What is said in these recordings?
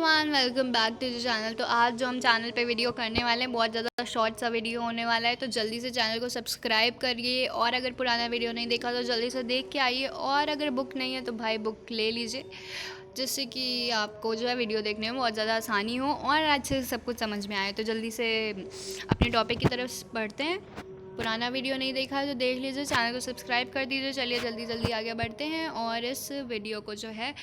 Everyone, welcome back to the channel. तो आज जो हम चैनल पे वीडियो करने वाले हैं बहुत ज़्यादा शॉर्ट सा वीडियो होने वाला है, तो जल्दी से चैनल को सब्सक्राइब करिए और अगर पुराना वीडियो नहीं देखा तो जल्दी से देख के आइए, और अगर बुक नहीं है तो भाई बुक ले लीजिए, जिससे कि आपको जो है वीडियो देखने में बहुत ज़्यादा आसानी हो और अच्छे से सब कुछ समझ में आए। तो जल्दी से अपने टॉपिक की तरफ बढ़ते हैं। पुराना वीडियो नहीं देखा है तो देख लीजिए, चैनल को सब्सक्राइब कर दीजिए। चलिए जल्दी जल्दी आगे बढ़ते हैं और इस वीडियो को जो है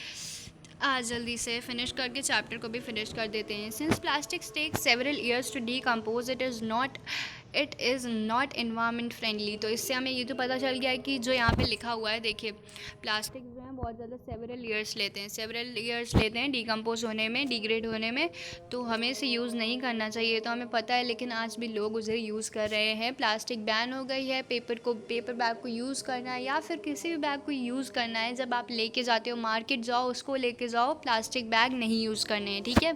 आज जल्दी से फिनिश करके चैप्टर को भी फिनिश कर देते हैं। Since plastics take several years to decompose it is not environment friendly. तो इससे हमें ये तो पता चल गया है कि जो यहाँ पे लिखा हुआ है, देखिए प्लास्टिक जो है बहुत ज़्यादा सेवरल ईयर्स लेते हैं डीकम्पोज होने में, डिग्रेड होने में। तो हमें इसे यूज़ नहीं करना चाहिए, तो हमें पता है, लेकिन आज भी लोग उसे यूज़ कर रहे हैं। प्लास्टिक बैन हो गई है। पेपर बैग को यूज़ करना है या फिर किसी भी बैग को यूज़ करना है, जब आप लेके जाते हो मार्केट जाओ, उसको लेके जाओ, प्लास्टिक बैग नहीं यूज़ करने हैं, ठीक है।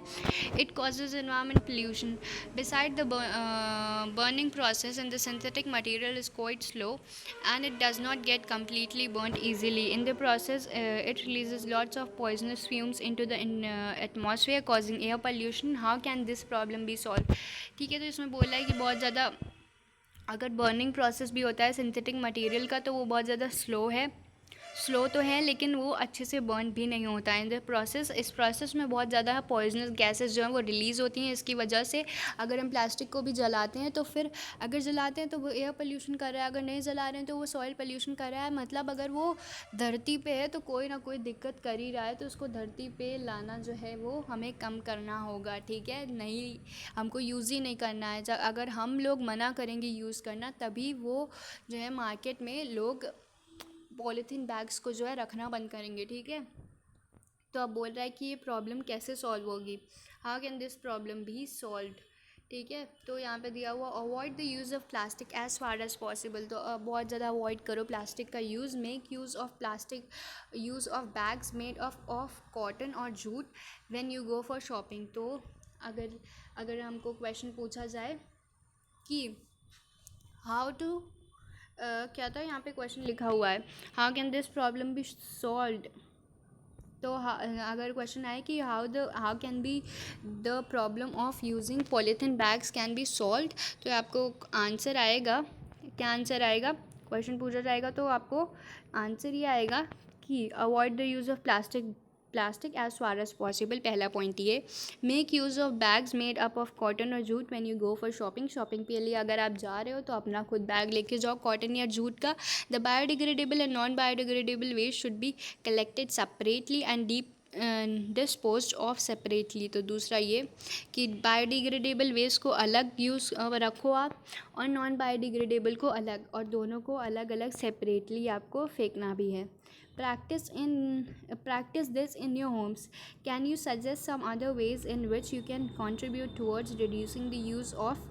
It causes environment pollution. Beside the burning process in the synthetic material is quite slow and it does not get completely burnt easily. In the process, it releases lots of poisonous fumes into the atmosphere, causing air pollution. How can this problem be solved? ठीक है, तो इसमें बोला है कि बहुत ज़्यादा अगर बर्निंग प्रोसेस भी होता है सिंथेटिक मटेरियल का, तो वो बहुत ज़्यादा स्लो तो है, लेकिन वो अच्छे से बर्न भी नहीं होता है इन द प्रोसेस। इस प्रोसेस में बहुत ज़्यादा पॉइजनस गैसेस जो हैं वो रिलीज़ होती हैं। इसकी वजह से अगर हम प्लास्टिक को भी जलाते हैं तो फिर अगर जलाते हैं तो वो एयर पोल्यूशन कर रहा है, अगर नहीं जला रहे हैं तो वो सॉइल पोल्यूशन कर रहा है। मतलब अगर वो धरती पे है तो कोई ना कोई दिक्कत कर ही रहा है, तो उसको धरती पे लाना जो है वो हमें कम करना होगा, ठीक है। नहीं, हमको यूज़ ही नहीं करना है। अगर हम लोग मना करेंगे यूज़ करना, तभी वो जो है मार्केट में लोग पॉलीथीन बैग्स को जो है रखना बंद करेंगे, ठीक है। तो अब बोल रहा है कि ये प्रॉब्लम कैसे सॉल्व होगी, how can this problem be solve, ठीक है। तो यहाँ पे दिया हुआ avoid the use of plastic as far as possible. तो बहुत ज़्यादा अवॉइड करो प्लास्टिक का use. Make use of bags made of cotton और jute when you go for shopping. तो अगर हमको क्वेश्चन पूछा जाए कि हाउ टू क्या था, यहाँ पे क्वेश्चन लिखा हुआ है how can this problem B solved. तो अगर क्वेश्चन आए कि how can be the problem of using polythene bags can be solved, तो आपको आंसर आएगा, क्या आंसर आएगा, क्वेश्चन पूछा जाएगा तो आपको आंसर ये आएगा कि avoid the use of plastic as far as possible. पहला पॉइंट ये। Make use of bags made up of cotton और jute when you go for shopping के लिए अगर आप जा रहे हो तो अपना खुद बैग लेके जाओ कॉटन या जूट का। The biodegradable and non biodegradable waste should be collected separately and disposed of separately. तो दूसरा ये कि बायोडिग्रेडेबल वेस्ट को अलग रखो आप, और नॉन बायोडिग्रेडेबल को अलग, और दोनों को अलग अलग सेपरेटली आपको फेंकना भी है। Practice this in your homes. Can you suggest some other ways in which you can contribute towards reducing the use of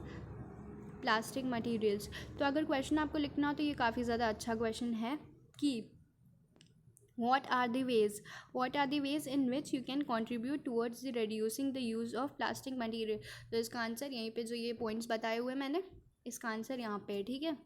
plastic materials? तो अगर क्वेश्चन आपको लिखना हो तो ये काफ़ी ज़्यादा अच्छा क्वेश्चन है कि what are the ways in which you can contribute towards the reducing the use of plastic material। तो इसका आंसर यहीं पे जो ये पॉइंट्स बताए हुए मैंने, इसका आंसर यहाँ पे है, ठीक है।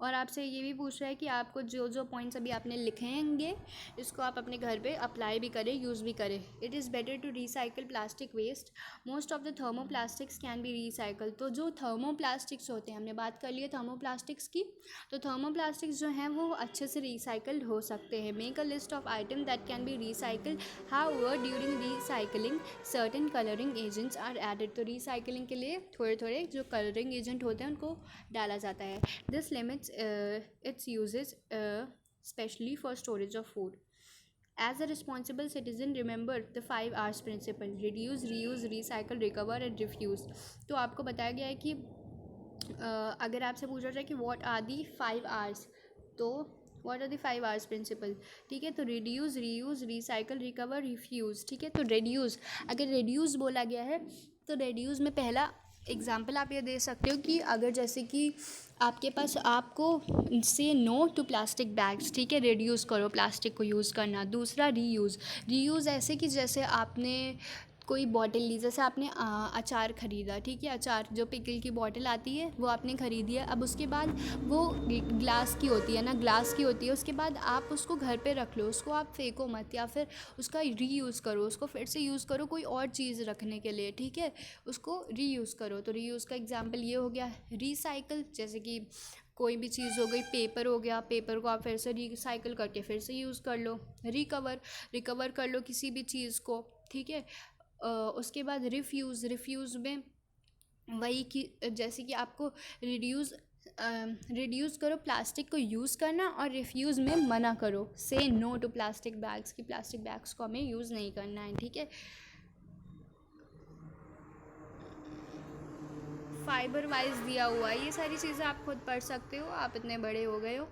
और आपसे ये भी पूछ रहा है कि आपको जो जो पॉइंट्स अभी आपने लिखेंगे इसको आप अपने घर पे अप्लाई भी करें, यूज़ भी करें। It is better to recycle plastic waste. Most of the thermoplastics can be recycle. तो जो थर्मोप्लास्टिक्स होते हैं, हमने बात कर ली है थर्मोप्लास्टिक्स की, तो थर्मोप्लास्टिक्स जो हैं वो अच्छे से रिसाइकल्ड हो सकते हैं। Make a list of item that can be recycled. However during recycling certain colouring agents are added. तो रिसाइकलिंग के लिए थोड़े थोड़े जो कलरिंग एजेंट होते हैं उनको डाला जाता है। This limits its uses, especially for storage of food. As a responsible citizen, remember the 5 R's principle: reduce, reuse, recycle, recover and refuse। तो आपको बताया गया है कि अगर आपसे पूछा जाए कि what are the 5 R's, तो what are the 5 R's principle, ठीक है। तो reduce, reuse, recycle, recover, refuse, ठीक है। तो reduce, अगर reduce बोला गया है तो reduce में पहला एग्ज़ाम्पल आप ये दे सकते हो कि अगर जैसे कि आपके पास, आपको से नो टू प्लास्टिक बैग्स, ठीक है, रिड्यूस करो प्लास्टिक को यूज़ करना। दूसरा रीयूज़ ऐसे कि जैसे आपने कोई बॉटल ली, जैसे आपने अचार ख़रीदा, ठीक है, अचार जो पिकल की बॉटल आती है वो आपने ख़रीदी है। अब उसके बाद वो ग्लास की होती है ना, ग्लास की होती है। उसके बाद आप उसको घर पे रख लो, उसको आप फेंको मत, या फिर उसका रीयूज़ करो, उसको फिर से यूज़ करो कोई और चीज़ रखने के लिए, ठीक है, उसको रीयूज़ करो। तो रीयूज़ का एग्जांपल ये हो गया रिसाइकल, जैसे कि कोई भी चीज़ हो गई, पेपर हो गया, पेपर को आप फिर से रिसाइकल करके फिर से यूज़ कर लो। रिकवर, रिकवर कर लो किसी भी चीज़ को, ठीक है। उसके बाद रिफ्यूज़, रिफ्यूज़ में वही कि जैसे कि आपको रिड्यूस रिड्यूस करो प्लास्टिक को यूज़ करना, और रिफ्यूज़ में मना करो, से नो टू प्लास्टिक बैग्स, कि प्लास्टिक बैग्स को हमें यूज़ नहीं करना है, ठीक है। फाइबर वाइज दिया हुआ है, ये सारी चीज़ें आप खुद पढ़ सकते हो, आप इतने बड़े हो गए हो।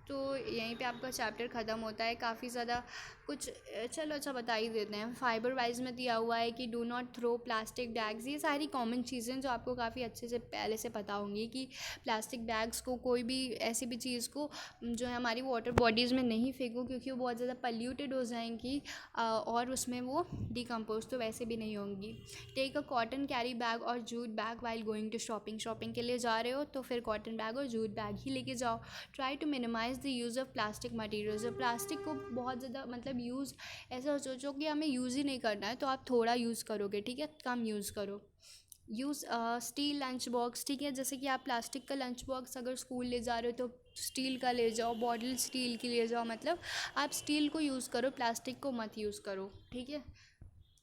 तो यहीं पे आपका चैप्टर ख़त्म होता है। काफ़ी ज़्यादा कुछ चलो अच्छा बता ही देते हैं। फाइबर वाइज में दिया हुआ है कि do not throw plastic bags, ये सारी कॉमन चीज़ें जो आपको काफ़ी अच्छे से पहले से पता होंगी, कि प्लास्टिक बैग्स को, कोई भी ऐसी भी चीज़ को जो है हमारी वाटर बॉडीज़ में नहीं फेंको, क्योंकि वो बहुत ज़्यादा पल्यूटेड हो जाएंगी और उसमें वो डिकम्पोज तो वैसे भी नहीं होंगी। Take a cotton carry bag और jute bag while going to shopping, shopping के लिए जा रहे हो तो फिर कॉटन बैग और जूट बैग ही लेके जाओ। Try to minimise the use of plastic materials, plastic को बहुत ज़्यादा मतलब यूज़ ऐसा सोचो कि हमें यूज़ ही नहीं करना है, तो आप थोड़ा यूज़ करोगे, ठीक है, कम यूज़ करो। यूज़ स्टील लंच बॉक्स, ठीक है, जैसे कि आप प्लास्टिक का लंच बॉक्स अगर स्कूल ले जा रहे हो तो स्टील का ले जाओ, बॉटल स्टील की ले जाओ, मतलब आप स्टील को यूज़ करो, प्लास्टिक को मत यूज़ करो, ठीक है।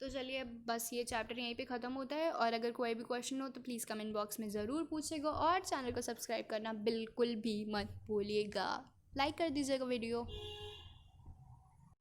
तो चलिए बस ये चैप्टर यहीं पे ख़त्म होता है, और अगर कोई भी क्वेश्चन हो तो प्लीज़ कमेंट बॉक्स में ज़रूर पूछेगा, और चैनल को सब्सक्राइब करना बिल्कुल भी मत भूलिएगा। लाइक कर दीजिएगा वीडियो।